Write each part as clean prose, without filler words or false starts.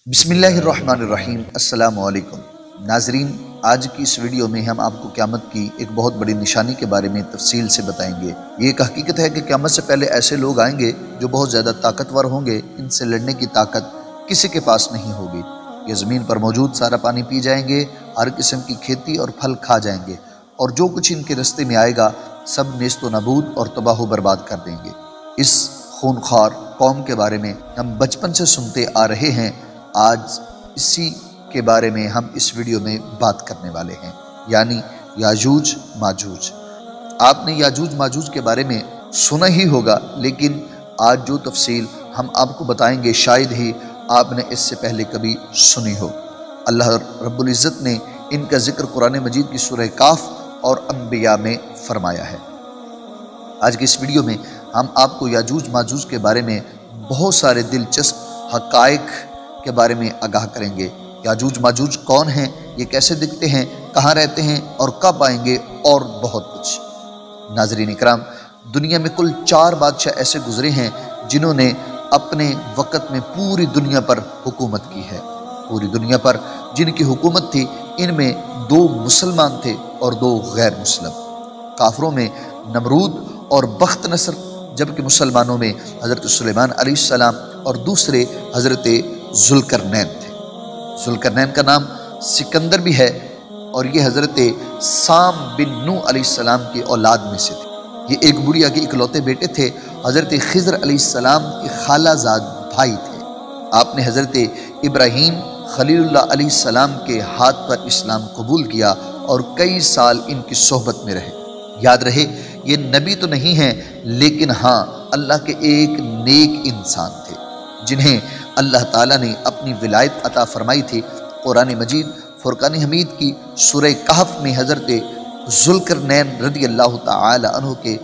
बिस्मिल्लाहिर्रहमानिर्रहीम। अस्सलाम वालेकुम नाजरीन, आज की इस वीडियो में हम आपको क़यामत की एक बहुत बड़ी निशानी के बारे में तफसील से बताएंगे। ये एक हकीकत है कि क़यामत से पहले ऐसे लोग आएंगे जो बहुत ज़्यादा ताकतवर होंगे, इनसे लड़ने की ताकत किसी के पास नहीं होगी। ये ज़मीन पर मौजूद सारा पानी पी जाएंगे, हर किस्म की खेती और फल खा जाएंगे, और जो कुछ इनके रास्ते में आएगा सब नेस्त व नबूद और तबाह बर्बाद कर देंगे। इस खूनख्वार कौम के बारे में हम बचपन से सुनते आ रहे हैं। आज इसी के बारे में हम इस वीडियो में बात करने वाले हैं, यानी याजूज माजूज। आपने याजूज माजूज के बारे में सुना ही होगा, लेकिन आज जो तफसील हम आपको बताएंगे शायद ही आपने इससे पहले कभी सुनी हो। अल्लाह रब्बुल इज़्ज़त ने इनका जिक्र कुरान मजीद की सूरह काफ और अंबिया में फरमाया है। आज की इस वीडियो में हम आपको याजूज माजूज के बारे में बहुत सारे दिलचस्प हक़ाइक़ के बारे में आगाह करेंगे। याजूज माजूज कौन हैं, ये कैसे दिखते हैं, कहाँ रहते हैं और कब आएंगे, और बहुत कुछ। नाज़रीन इकराम, दुनिया में कुल 4 बादशाह ऐसे गुजरे हैं जिन्होंने अपने वक़्त में पूरी दुनिया पर हुकूमत की है। पूरी दुनिया पर जिनकी हुकूमत थी, इनमें 2 मुसलमान थे और 2 गैर मुस्लिम। काफरों में नमरूद और बख्त नसर, जबकि मुसलमानों में हज़रत सुलेमान अलैहिस्सलाम और दूसरे हज़रत ज़ुल्करनैन थे। ज़ुल्करनैन का नाम सिकंदर भी है, और ये हज़रत साम बिन नूह अलैहिस्सलाम की औलाद में से थे। ये एक बुढ़िया के इकलौते बेटे थे। हज़रत खिज़र अलैहिस्सलाम के खालाजाद भाई थे। आपने हज़रत इब्राहीम खलीलुल्लाह अलैहिस्सलाम के हाथ पर इस्लाम कबूल किया और कई साल इनकी सोहबत में रहे। याद रहे, ये नबी तो नहीं हैं, लेकिन हाँ अल्लाह के एक नेक इंसान थे जिन्हें अल्लाह ताला ने अपनी विलायत अता फरमाई थी। कुरान मजीद फुरकान हमीद की सूरह कहफ में हज़रत ज़ुल्करनैन रज़ी अल्लाह ताला अन्हु के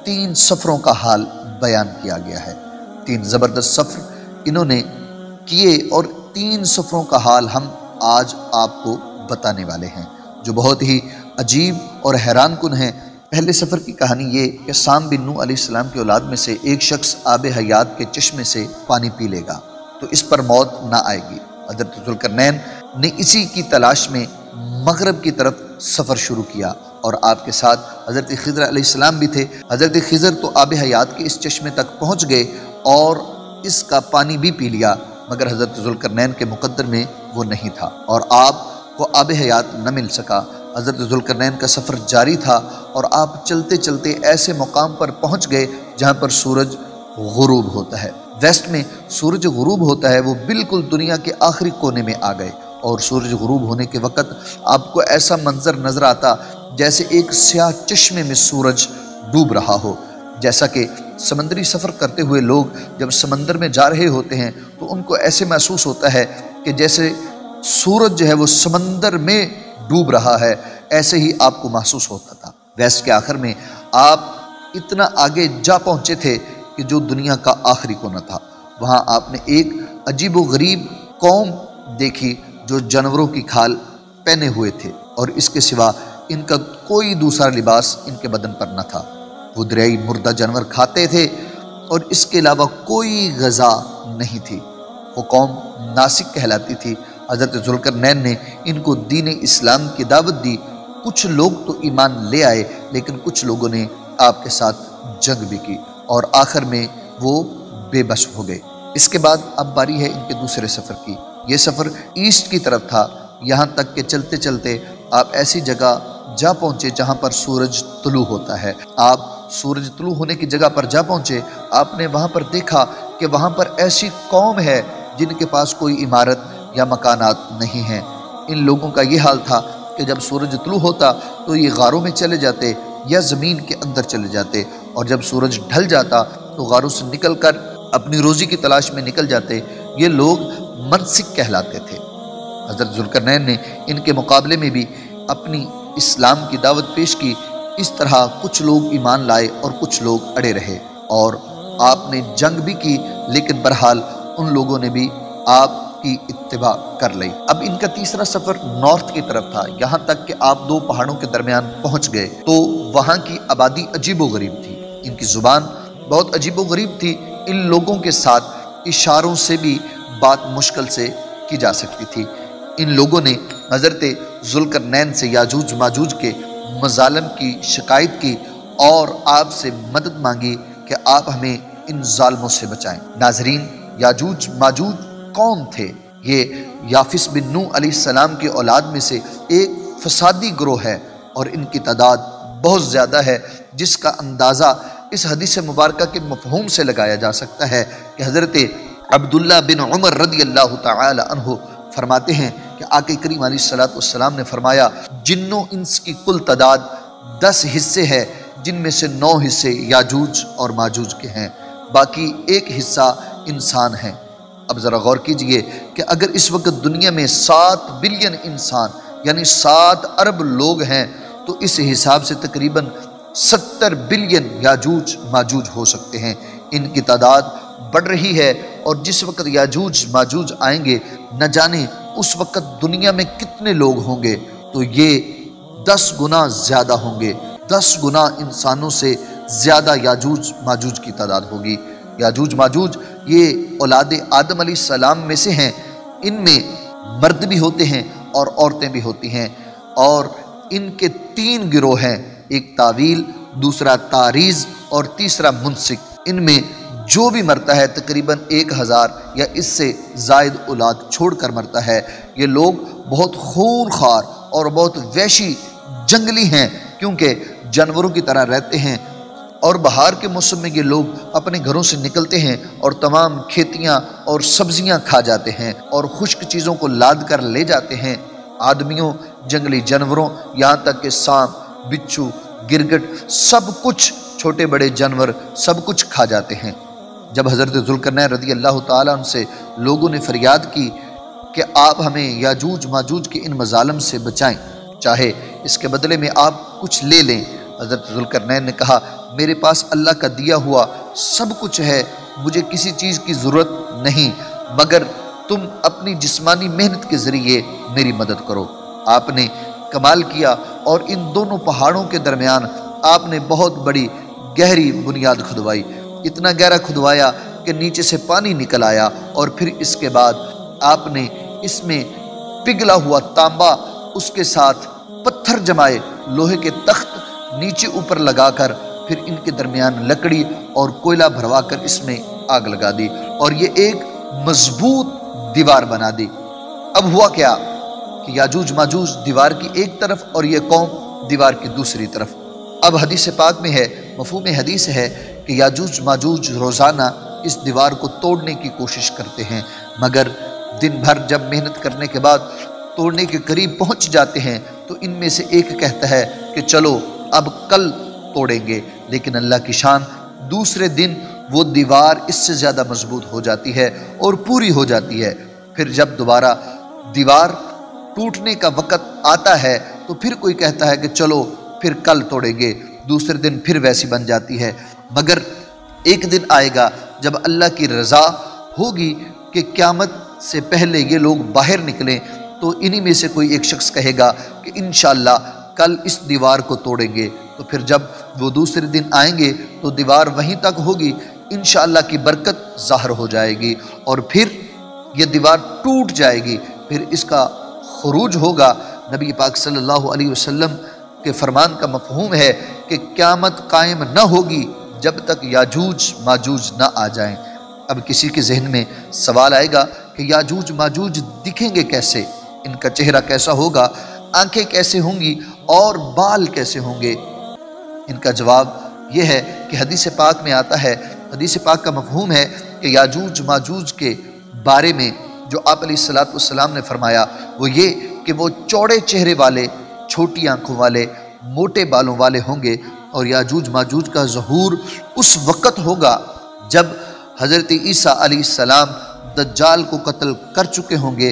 3 सफ़रों का हाल बयान किया गया है। 3 ज़बरदस्त सफ़र इन्होंने किए, और 3 सफ़रों का हाल हम आज आपको बताने वाले हैं, जो बहुत ही अजीब और हैरान कुन है। पहले सफ़र की कहानी ये कि साम बिन नूह अलैहिस्सलाम की औलाद में से एक शख्स आब हयात के चश्मे से पानी पी लेगा तो इस पर मौत ना आएगी। हज़रत ज़ुल्करनैन ने इसी की तलाश में मगरब की तरफ सफ़र शुरू किया, और आपके साथ हज़रत खिज़र अलैहिस्सलाम भी थे। हज़रत खिज़र तो आब हयात के इस चश्मे तक पहुँच गए और इसका पानी भी पी लिया, मगर हज़रत ज़ुल्करनैन के मुक़द्दर में वो नहीं था, और आपको आब हयात न मिल सका। हज़रत ज़ुल्करनैन का सफ़र जारी था, और आप चलते चलते ऐसे मुकाम पर पहुँच गए जहाँ पर सूरज गुरूब होता है। वेस्ट में सूरज गुरूब होता है, वो बिल्कुल दुनिया के आखिरी कोने में आ गए, और सूरज गुरूब होने के वक़्त आपको ऐसा मंजर नज़र आता जैसे एक स्याह चश्मे में सूरज डूब रहा हो। जैसा कि समंदरी सफ़र करते हुए लोग जब समंदर में जा रहे होते हैं तो उनको ऐसे महसूस होता है कि जैसे सूरज जो है वो समंदर में डूब रहा है, ऐसे ही आपको महसूस होता था। वेस्ट के आखिर में आप इतना आगे जा पहुँचे थे कि जो दुनिया का आखिरी कोना था, वहाँ आपने एक अजीब व गरीब कौम देखी जो जानवरों की खाल पहने हुए थे, और इसके सिवा इनका कोई दूसरा लिबास इनके बदन पर न था। वो दरियाई मुर्दा जानवर खाते थे, और इसके अलावा कोई ग़ज़ा नहीं थी। वो कौम नासिक कहलाती थी। हज़रत ज़ुल्करनैन ने इनको दीन इस्लाम की दावत दी। कुछ लोग तो ईमान ले आए, लेकिन कुछ लोगों ने आपके साथ जंग भी की, और आखिर में वो बेबस हो गए। इसके बाद अब बारी है इनके दूसरे सफ़र की। ये सफ़र ईस्ट की तरफ था, यहाँ तक कि चलते चलते आप ऐसी जगह जा पहुँचे जहाँ पर सूरज तुलू होता है। आप सूरज तुलू होने की जगह पर जा पहुँचे। आपने वहाँ पर देखा कि वहाँ पर ऐसी कौम है जिनके पास कोई इमारत या मकानात नहीं हैं। इन लोगों का ये हाल था कि जब सूरज तुलू होता तो ये गारों में चले जाते या ज़मीन के अंदर चले जाते, और जब सूरज ढल जाता तो गारों से निकलकर अपनी रोज़ी की तलाश में निकल जाते। ये लोग मनसिक कहलाते थे। हज़रत ज़ुल्करनैन ने इनके मुकाबले में भी अपनी इस्लाम की दावत पेश की। इस तरह कुछ लोग ईमान लाए और कुछ लोग अड़े रहे, और आपने जंग भी की, लेकिन बहरहाल उन लोगों ने भी आपकी इत्तिबा कर ली। अब इनका तीसरा सफ़र नॉर्थ की तरफ था, यहाँ तक कि आप 2 पहाड़ों के दरमियान पहुँच गए तो वहाँ की आबादी अजीबो गरीब थी। इनकी ज़ुबान बहुत अजीबो गरीब थी। इन लोगों के साथ इशारों से भी बात मुश्किल से की जा सकती थी। इन लोगों ने हज़रत ज़ुल्करनैन से याजूज माजूज के मज़ालम की शिकायत की और आपसे मदद मांगी कि आप हमें इन ज़ालिमों से बचाएं। नाज़रीन, याजूज माजूज कौन थे? ये याफिस बिन नूह अलैहिस्सलाम की औलाद में से एक फसादी ग्रोह है और इनकी तादाद बहुत ज़्यादा है, जिसका अंदाज़ा इस हदीस मुबारका के मफ़हूम से लगाया जा सकता है कि हज़रत अब्दुल्ला बिन उमर रज़ी अल्लाह तआला अन्हु फरमाते हैं कि आक़ा करीम अलैहिस्सलातु वस्सलाम ने फरमाया, जिन्नो इंस की कुल तादाद 10 हिस्से है, जिनमें से 9 हिस्से याजूज और माजूज के हैं, बाकी 1 हिस्सा इंसान हैं। अब ज़रा गौर कीजिए कि अगर इस वक्त दुनिया में 7 बिलियन इंसान यानी 7 अरब लोग हैं, तो इस हिसाब से तकरीबन 70 बिलियन याजूज माजूज हो सकते हैं। इनकी तादाद बढ़ रही है और जिस वक्त याजूज माजूज आएंगे, न जाने उस वक्त दुनिया में कितने लोग होंगे, तो ये 10 गुना ज़्यादा होंगे। 10 गुना इंसानों से ज़्यादा याजूज माजूज की तादाद होगी। याजूज माजूज ये औलाद आदम अलैहिस्सलाम में से हैं। इनमें मर्द भी होते हैं और औरतें भी होती हैं, और इनके 3 गिरोह हैं, एक तावील, दूसरा तारीज़ और तीसरा मुनसिक। इनमें जो भी मरता है तकरीबन 1000 या इससे ज़ायद औलाद छोड़कर मरता है। ये लोग बहुत खूनखार और बहुत वहशी जंगली हैं, क्योंकि जानवरों की तरह रहते हैं, और बहार के मौसम में ये लोग अपने घरों से निकलते हैं और तमाम खेतियां और सब्जियां खा जाते हैं और खुश्क चीज़ों को लाद कर ले जाते हैं। आदमियों, जंगली जानवरों, यहाँ तक कि सांप, बिच्छू, गिरगिट, सब कुछ, छोटे बड़े जानवर सब कुछ खा जाते हैं। जब हज़रत ज़ुल्करनैन रज़ी अल्लाह ताला अन्हु से लोगों ने फरियाद की कि आप हमें याजूज माजूज के इन मज़ालम से बचाएं, चाहे इसके बदले में आप कुछ ले लें, हज़रत ज़ुल्करनैन ने कहा, मेरे पास अल्लाह का दिया हुआ सब कुछ है, मुझे किसी चीज़ की ज़रूरत नहीं, मगर तुम अपनी जिस्मानी मेहनत के ज़रिए मेरी मदद करो। आपने कमाल किया और इन दोनों पहाड़ों के दरमियान आपने बहुत बड़ी गहरी बुनियाद खुदवाई। इतना गहरा खुदवाया कि नीचे से पानी निकल आया, और फिर इसके बाद आपने इसमें पिघला हुआ तांबा, उसके साथ पत्थर जमाए, लोहे के तख्त नीचे ऊपर लगाकर फिर इनके दरमियान लकड़ी और कोयला भरवा कर इसमें आग लगा दी, और ये एक मजबूत दीवार बना दी। अब हुआ क्या कि याजूज माजूज दीवार की एक तरफ और ये कौम दीवार की दूसरी तरफ। अब हदीस पाक में है, मफ़हूम हदीस है कि याजूज माजूज रोज़ाना इस दीवार को तोड़ने की कोशिश करते हैं, मगर दिन भर जब मेहनत करने के बाद तोड़ने के करीब पहुंच जाते हैं, तो इनमें से एक कहता है कि चलो अब कल तोड़ेंगे, लेकिन अल्लाह की शान, दूसरे दिन वो दीवार इससे ज़्यादा मजबूत हो जाती है और पूरी हो जाती है। फिर जब दोबारा दीवार टूटने का वक़्त आता है, तो फिर कोई कहता है कि चलो फिर कल तोड़ेंगे, दूसरे दिन फिर वैसी बन जाती है। मगर एक दिन आएगा जब अल्लाह की रज़ा होगी कि क़यामत से पहले ये लोग बाहर निकलें, तो इन्हीं में से कोई एक शख्स कहेगा कि इंशाअल्लाह कल इस दीवार को तोड़ेंगे। तो फिर जब वो दूसरे दिन आएंगे तो दीवार वहीं तक होगी, इंशाअल्लाह की बरकत ज़ाहिर हो जाएगी, और फिर ये दीवार टूट जाएगी। फिर इसका खुरूज होगा। नबी पाक सल्लल्लाहु अलैहि वसल्लम के फरमान का मफ़हूम है कि क़यामत कायम न होगी जब तक याजूज माजूज न आ जाएं। अब किसी के जहन में सवाल आएगा कि याजूज माजूज दिखेंगे कैसे, इनका चेहरा कैसा होगा, आंखें कैसे होंगी और बाल कैसे होंगे। इनका जवाब यह है कि हदीस पाक में आता है, हदीस पाक का मफ़हूम है कि याजूज माजूज के बारे में जो आप अलैहिस्सलातु वस्सलाम ने फरमाया वो ये कि वो चौड़े चेहरे वाले, छोटी आंखों वाले, मोटे बालों वाले होंगे, और याजूज माजूज का ज़हूर उस वक़्त होगा जब हज़रत ईसा अलैहिस्सलाम दज्जाल को कत्ल कर चुके होंगे।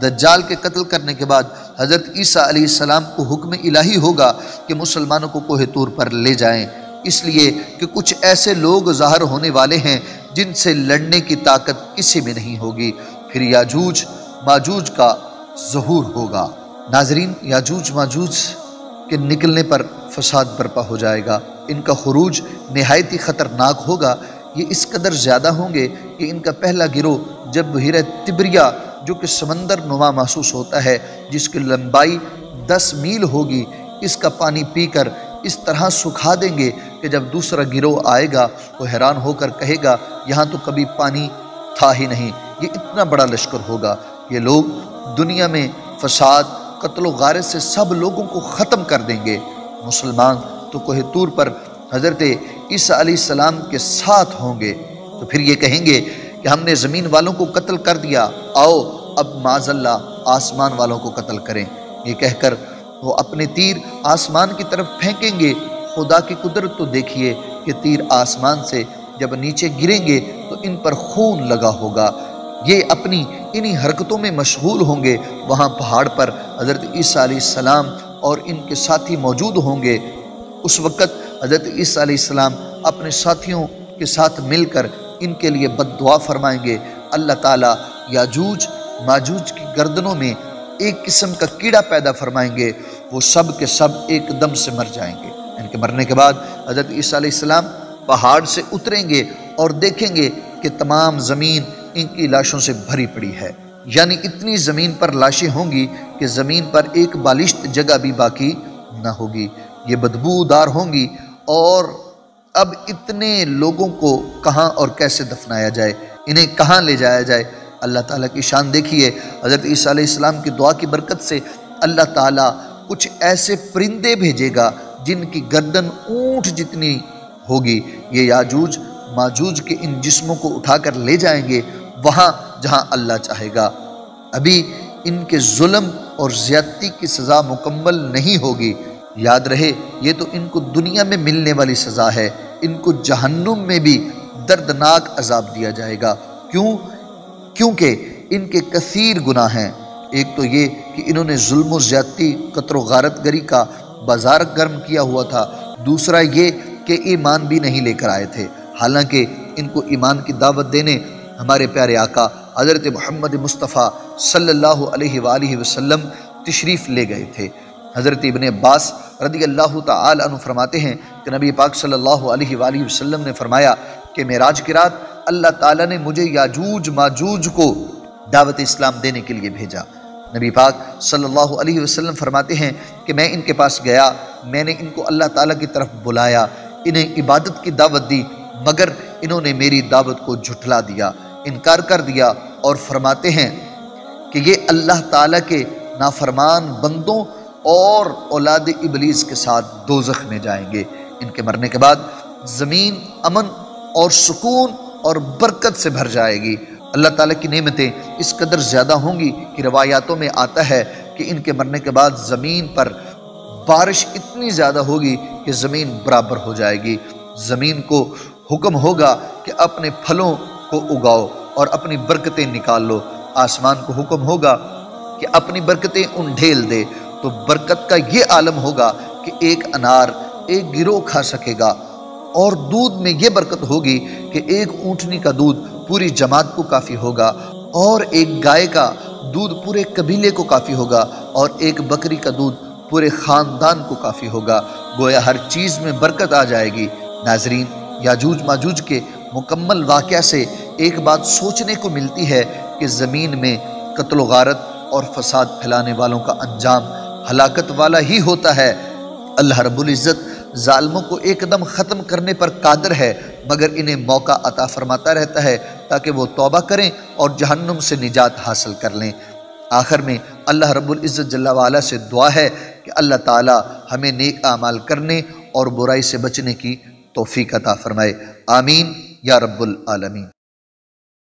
दज्जाल के कत्ल करने के बाद हज़रत ईसा अलैहिस्सलाम को हुक्म इलाही होगा कि मुसलमानों को कोहे तूर पर ले जाएं, इसलिए कि कुछ ऐसे लोग ज़ाहिर होने वाले हैं जिनसे लड़ने की ताकत किसी में नहीं होगी। फिर याजूज माजूज का ज़हूर होगा। नाज़रीन, याजूज माजूज के निकलने पर फसाद बर्पा हो जाएगा। इनका खुरूज निहायत ही ख़तरनाक होगा। ये इस कदर ज़्यादा होंगे कि इनका पहला गिरोह जब बहीर तिब्रिया جو کہ سمندر نما محسوس ہوتا ہے، جس کی لمبائی 10 میل ہوگی، اس کا پانی پی کر اس طرح سکھا دیں گے کہ جب دوسرا گروہ آئے گا وہ حیران ہو کر کہے گا یہاں تو کبھی پانی تھا ہی نہیں۔ یہ اتنا بڑا لشکر ہوگا۔ یہ لوگ دنیا میں فساد، قتل و غارت سے سب لوگوں کو ختم کر دیں گے۔ مسلمان تو کوہ طور پر حضرت عیسیٰ علیہ السلام کے ساتھ ہوں گے، تو پھر یہ کہیں گے کہ ہم نے زمین والوں کو قتل کر دیا، آؤ اب معاذ اللہ آسمان والوں کو قتل کریں۔ یہ کہہ کر وہ اپنے تیر آسمان کی طرف پھینکیں گے۔ خدا کی قدرت تو دیکھیے کہ تیر آسمان سے جب نیچے گریں گے تو ان پر خون لگا ہوگا۔ یہ اپنی انہی حرکتوں میں مشغول ہوں گے۔ وہاں پہاڑ پر حضرت عیسیٰ علیہ السلام اور ان کے ساتھی موجود ہوں گے۔ اس وقت حضرت عیسیٰ علیہ السلام اپنے ساتھیوں کے ساتھ مل کر ان کے لیے بد دعا فرمائیں گے۔ اللہ تعالیٰ یاجوج ماجوج کی گردنوں میں ایک قسم کا کیڑا پیدا فرمائیں گے، وہ سب کے سب ایک دم سے مر جائیں گے۔ ان کے مرنے کے بعد حضرت عیسیٰ علیہ السلام پہاڑ سے اتریں گے اور دیکھیں گے کہ تمام زمین ان کی لاشوں سے بھری پڑی ہے، یعنی اتنی زمین پر لاشیں ہوں گی کہ زمین پر ایک بالشت جگہ بھی باقی نہ ہوگی۔ یہ بدبودار ہوں گی، اور اب اتنے لوگوں کو کہاں اور کیسے دفنایا جائے، انہیں کہاں لے جایا جائے؟ اللہ تعالیٰ کی شان دیکھیے۔ حضرت عیسیٰ علیہ السلام کی دعا کی برکت سے اللہ تعالیٰ کچھ ایسے پرندے بھیجے گا جن کی گردن اونٹ جتنی ہوگی۔ یہ یاجوج ماجوج کے ان جسموں کو اٹھا کر لے جائیں گے وہاں جہاں اللہ چاہے گا۔ ابھی ان کے ظلم اور زیادتی کی سزا مکمل نہیں ہوگی۔ یاد رہے یہ تو ان کو دنیا میں ملنے والی سزا ہے، ان کو جہنم میں بھی دردناک عذاب دیا جائے گا۔ کیونکہ ان کے کثیر گناہ ہیں۔ ایک تو یہ کہ انہوں نے ظلم و زیادتی، قتل و غارت گری کا بازار گرم کیا ہوا تھا، دوسرا یہ کہ ایمان بھی نہیں لے کر آئے تھے، حالانکہ ان کو ایمان کی دعوت دینے ہمارے پیارے آقا حضرت محمد مصطفیٰ صلی اللہ علیہ وآلہ وسلم تشریف لے گئے تھے۔ حضرت ابن عباس رضی اللہ تعالی عنہ فرماتے ہیں کہ نبی پاک صلی اللہ علیہ وآلہ وسلم نے فرمایا کہ معراج کی رات اللہ تعالیٰ نے مجھے یاجوج ماجوج کو دعوت اسلام دینے کے لیے بھیجا۔ نبی پاک صلی اللہ علیہ وسلم فرماتے ہیں کہ میں ان کے پاس گیا، میں نے ان کو اللہ تعالیٰ کی طرف بلایا، انہیں عبادت کی دعوت دی، مگر انہوں نے میری دعوت کو جھٹلا دیا، انکار کر دیا، اور فرماتے ہیں کہ یہ اللہ تعالیٰ کے نافرمان بندوں اور اولاد ابلیس کے ساتھ دوزخ میں جائیں گے۔ ان کے مرنے کے بعد زمین امن اور سکون اور برکت سے بھر جائے گی۔ اللہ تعالیٰ کی نعمتیں اس قدر زیادہ ہوں گی کہ روایاتوں میں آتا ہے کہ ان کے مرنے کے بعد زمین پر بارش اتنی زیادہ ہوگی کہ زمین برابر ہو جائے گی۔ زمین کو حکم ہوگا کہ اپنے پھلوں کو اگاؤ اور اپنی برکتیں نکال لو، آسمان کو حکم ہوگا کہ اپنی برکتیں انڈھیل دے، تو برکت کا یہ عالم ہوگا کہ ایک انار ایک گروہ کھا سکے گا، اور دودھ میں یہ برکت ہوگی کہ ایک اونٹنی کا دودھ پوری جماعت کو کافی ہوگا، اور ایک گائے کا دودھ پورے قبیلے کو کافی ہوگا، اور ایک بکری کا دودھ پورے خاندان کو کافی ہوگا۔ گویا ہر چیز میں برکت آ جائے گی۔ ناظرین، یاجوج ماجوج کے مکمل واقعہ سے ایک بات سوچنے کو ملتی ہے کہ زمین میں قتل و غارت اور فساد پھیلانے والوں کا انجام ہلاکت والا ہی ہوتا ہے۔ اللہ رب العزت ظالموں کو ایک دم ختم کرنے پر قادر ہے، مگر انہیں موقع عطا فرماتا رہتا ہے تاکہ وہ توبہ کریں اور جہنم سے نجات حاصل کر لیں۔ آخر میں اللہ رب العزت جل وعلا سے دعا ہے کہ اللہ تعالی ہمیں نیک اعمال کرنے اور برائی سے بچنے کی توفیق عطا فرمائے۔ آمین یا رب العالمین۔